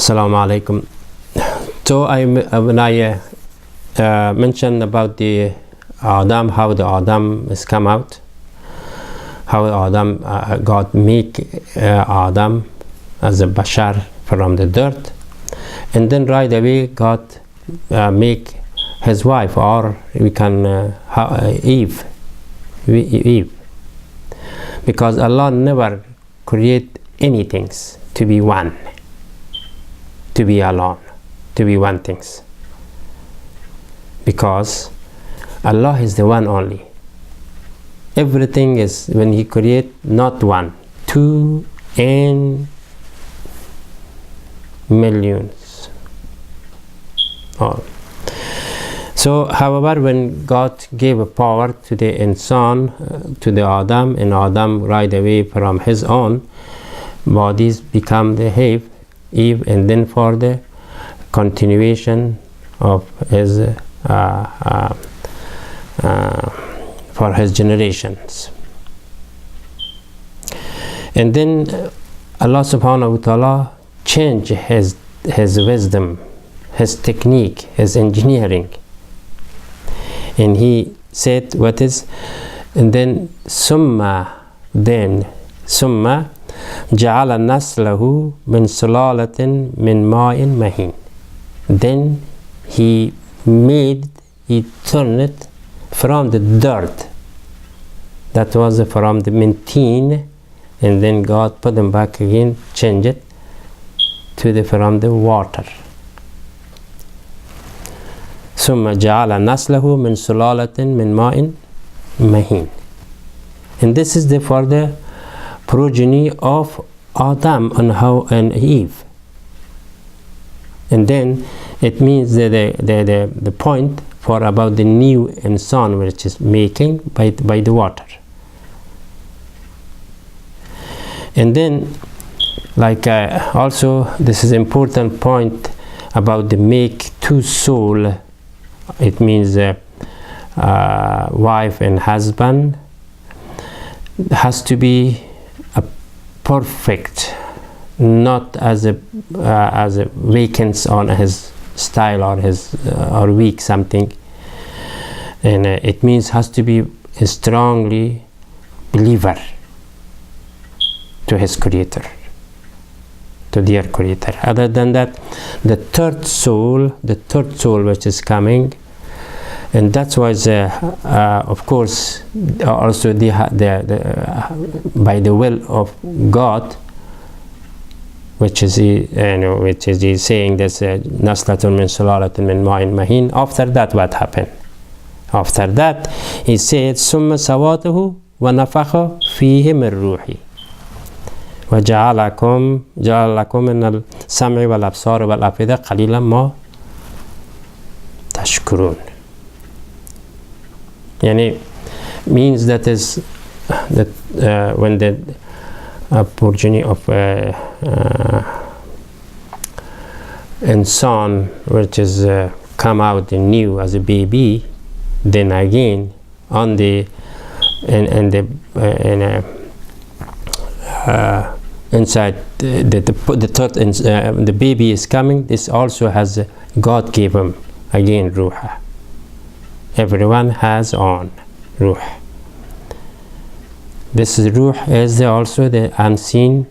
Assalamu alaikum. So when I mentioned about the Adam, how the Adam has come out, how Adam God make Adam as a bashar from the dirt, and then right away God make his wife, or we can Eve, because Allah never create anything to be one, to be alone, to be one things, because Allah is the one only. Everything is, when He create, not one, two and millions. So, however, when God gave a power to the insan, to the Adam, and Adam right away from his own bodies become the Eve, and then for the continuation of his for his generations. And then Allah subhanahu wa ta'ala changed his wisdom, his technique, his engineering, and He said what is, and then summa ja'ala naslahu min sulalatin min ma'in mahin. Then He turned it from the dirt, that was from the minteen, and then God put them back again, change it to from the water. ثم جعل نسله من سلالة من ماء مهين. And this is for the progeny of Adam and Eve. And then it means that the point for about the new insan, which is making by the water. And then also this is important point about the make two soul. It means wife and husband has to be a perfect, not as a vacant on his style or his or weak something. And it means has to be a strongly believer to his creator, to their creator. Other than that, the third soul which is coming, and that's why of course also by the will of God, which is He saying this naslatun min sulalatin min ma'in mahin. After that, what happened? After that, He said summa sawatuhu wa nafakha fihi min ruhi وجعل لكم من السمع والأبصار والأفئدة قليلا ما تشكرون. Yani means that is that when the progeny of insan, which is come out new as a baby, then again on the inside the baby is coming. This also has God gave him again ruha. Everyone has on ruh. This ruh is also the unseen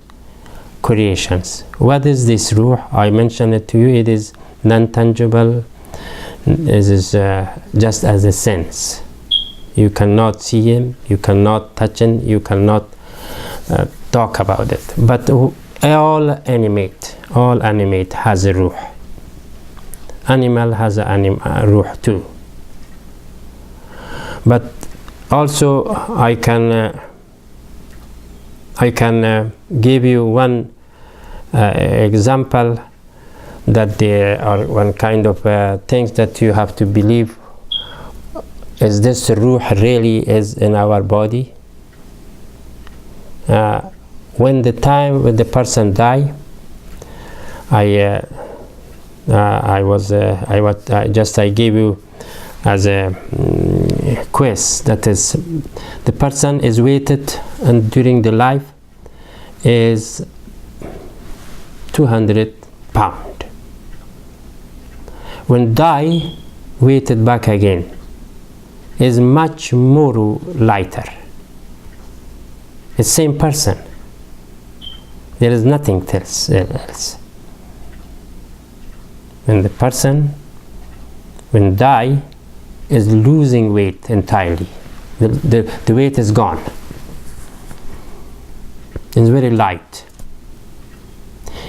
creations. What is this ruh? I mentioned it to you. It is non-tangible. It is just as a sense. You cannot see him. You cannot touch him. You cannot talk about it. But all animate has a ruh. Animal has a ruh too. But also I can give you one example that there are one kind of things that you have to believe. Is this ruh really is in our body? When the person die, I gave you as a quiz, that is the person is waited and during the life is 200 pound. When die, weighted back again, is much more lighter. It's same person. There is nothing else. When the person, when die, is losing weight entirely. The weight is gone. It's very light.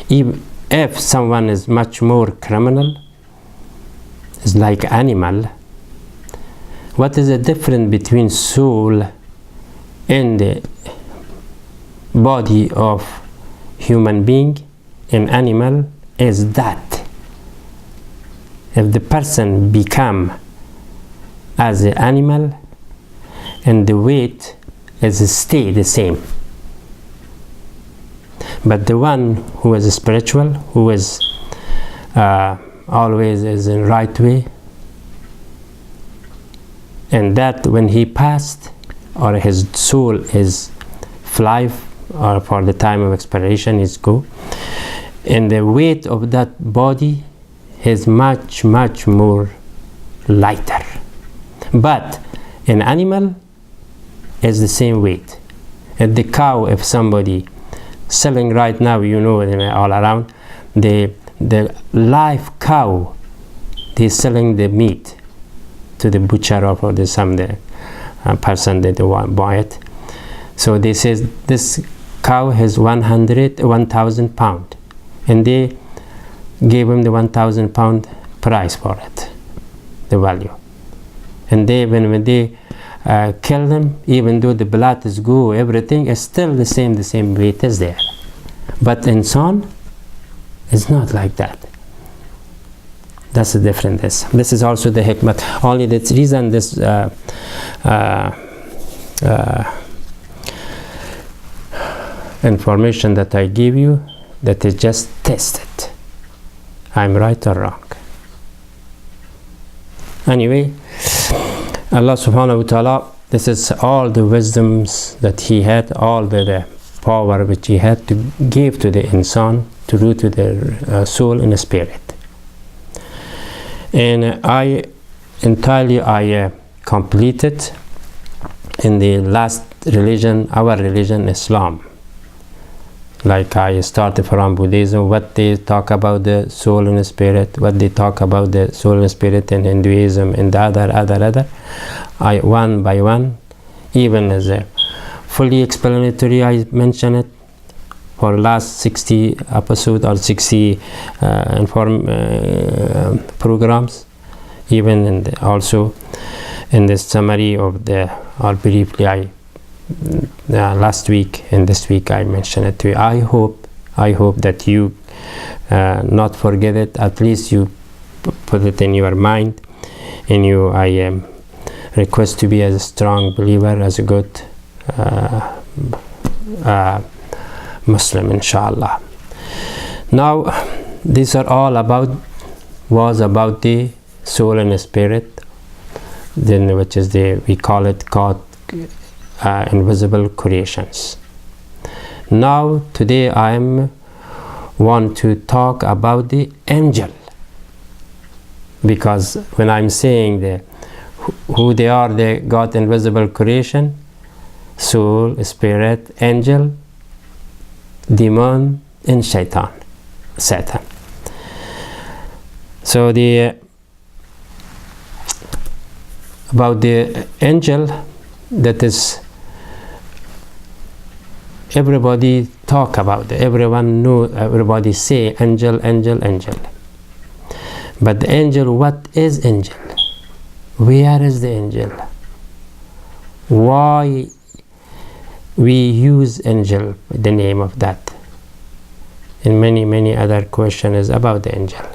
If someone is much more criminal, is like animal, what is the difference between soul and the body of human being and animal is that if the person become as an animal and the weight is stay the same, but the one who is spiritual, who is always is in right way, and that when he passed or his soul is fly or for the time of expiration is go, and the weight of that body is much more lighter. But an animal is the same weight. And the cow, if somebody selling right now, you know, all around, the live cow, they're selling the meat to the butcher or for some person that they want to buy it. So they says this cow has 1,000 pound, and they gave him the 1,000 pound price for it, the value. And they when they kill them, even though the blood is go, everything is still the same weight is there. But in son, it's not like that. That's the difference. This is also the hikmah. Only the reason this information that I give you, that is just tested. I'm right or wrong. Anyway, Allah subhanahu wa ta'ala, this is all the wisdoms that he had, all the power which he had to give to the insan, to do to their soul and spirit. And I completed in the last religion, our religion, Islam. Like I started from Buddhism, what they talk about the soul and spirit, what they talk about the soul and spirit in Hinduism and the other. I one by one, even as a fully explanatory, I mention it for last 60 episodes or 60 programs, even in also in the summary of the, or briefly I last week and this week I mentioned it to you. I hope that you not forget it, at least you put it in your mind, and you I request to be as a strong believer, as a good Muslim, inshallah. Now these are all about the soul and spirit, then which is we call it God, invisible creations. Now today I want to talk about the angel, because when I'm saying who they are, the God invisible creation, soul, spirit, angel, demon, and Satan. So about the angel, that is, everybody talk about it, everyone know, everybody say angel. But the angel, what is angel? Where is the angel? Why we use angel, the name of that? And many other questions about the angel.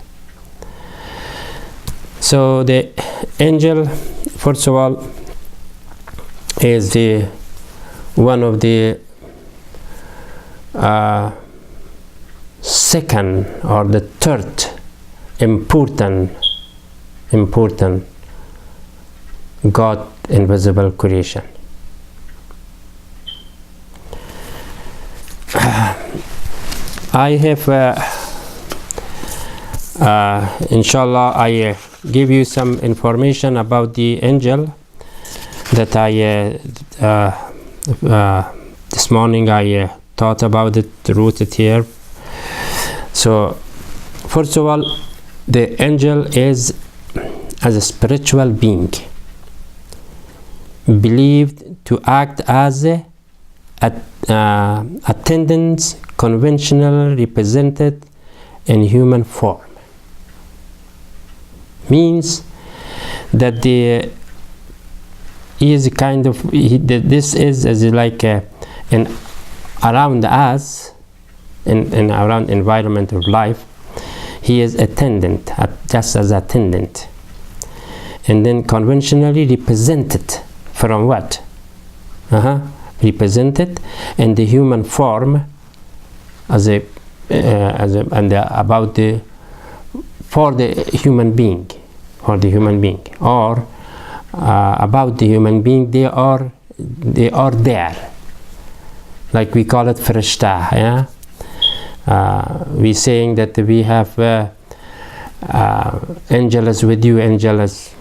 So the angel, first of all, is one of the second or the third important God invisible creation. I have inshallah, I give you some information about the angel that I this morning I thought about it, wrote it here. So first of all, the angel is as a spiritual being believed to act as a attendants conventionally represented in human form. Means that the is kind of this is as like in around us in around environment of life. He is attendant, just as attendant, and then conventionally represented from what? Represented in the human form as a and about the for the human being, or about the human being. They are there, like we call it farishta. We saying that we have angels with you, angels,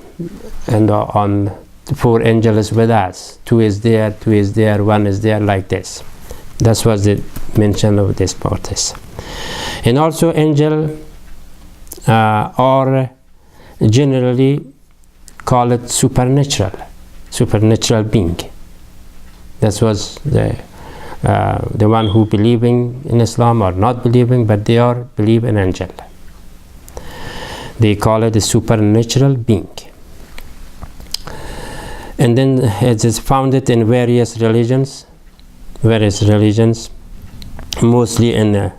and on 4 angels with us. 2 is there, 2 is there, 1 is there, like this. That was the mention of this part. And also angel or generally call it supernatural being. That was the one who believing in Islam or not believing, but they are believe in angel. They call it a supernatural being. And then it is founded in various religions, mostly in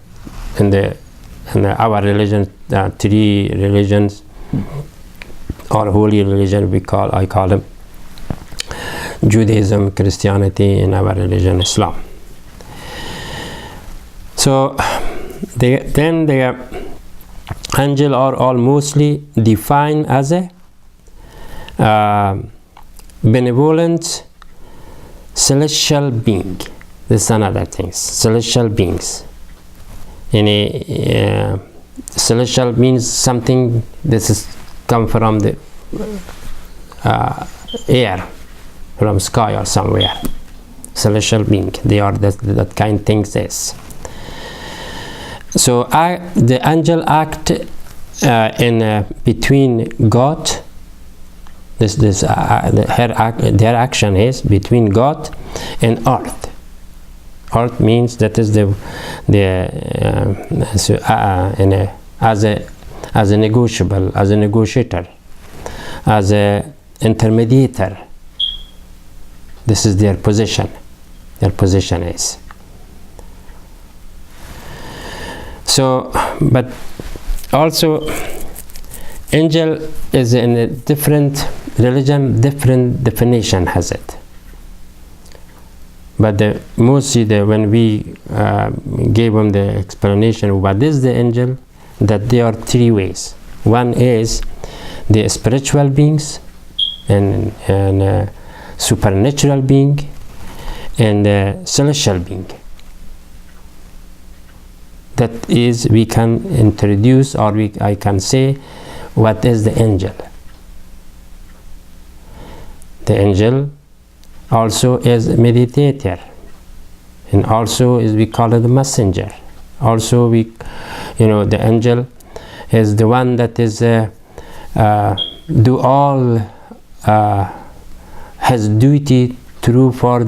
our religion, 3 religions or holy religion. I call them Judaism, Christianity, and our religion Islam. So the angel are all mostly defined as a benevolent celestial being. This is another thing. Celestial beings. Celestial means something this is come from the air, from sky or somewhere. Celestial being. They are that kind of things. Is. So the angel act in between God. Their action is between God and earth. Earth means that is as a negotiable, as a negotiator, as a intermediator. This is their position. Their position is. So, but also angel is in a different religion, different definition has it. But mostly when we gave them the explanation of what is the angel, that there are 3 ways. One is the spiritual beings, and supernatural being, and celestial being. That is, we can introduce, or I can say, what is the angel? The angel also is a meditator, and also is we call it the messenger. Also the angel is the one that is do all his duty through for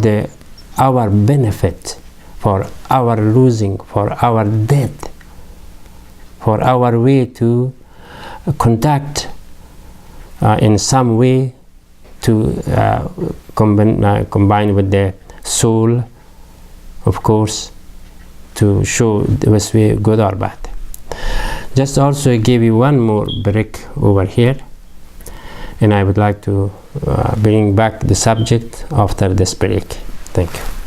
our benefit, for our losing, for our death, for our way to contact in some way to combine with the soul, of course, to show this way good or bad. Just also give you one more break over here, and I would like to bring back the subject after this break. Thank you.